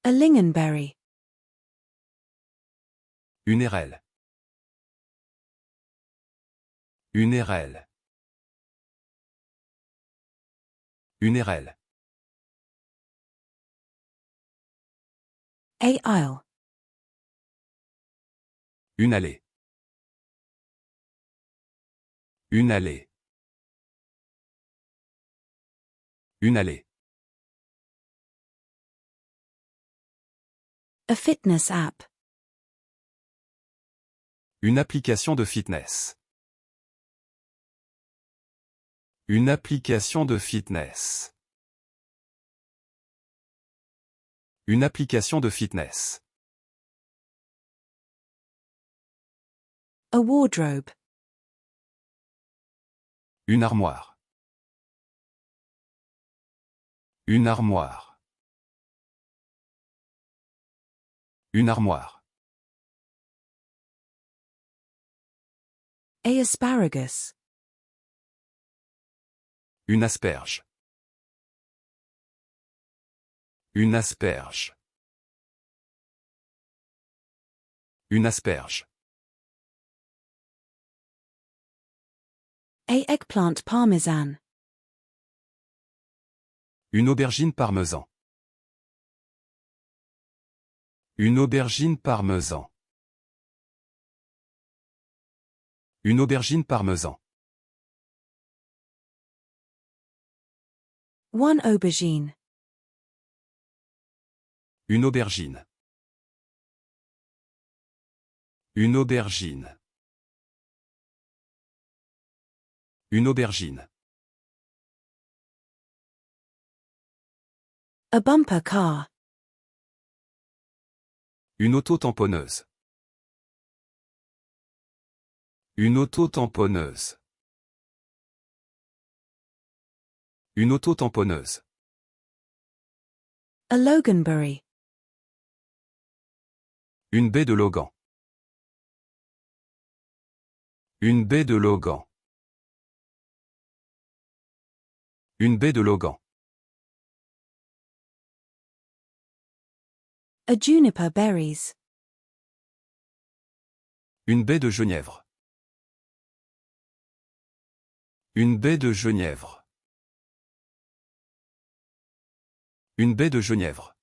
A lingonberry. Une érelle. Une érelle. Une érelle. A aisle. Une allée. Une allée. Une allée. A fitness app. Une application de fitness. Une application de fitness. Une application de fitness. A wardrobe. Une armoire. Une armoire. Une armoire. A asparagus. Une asperge. Une asperge. Une asperge. A eggplant parmesan. Une aubergine parmesan. Une aubergine parmesan. Une aubergine parmesan. One aubergine. Une aubergine. Une aubergine. Une aubergine. A bumper car. Une auto-tamponneuse. Une auto-tamponneuse. Une auto-tamponneuse. A loganberry. Une baie de Logan. Une baie de Logan. Une baie de Logan. A juniper berries. Une baie de genièvre. Une baie de genièvre. Une baie de genièvre.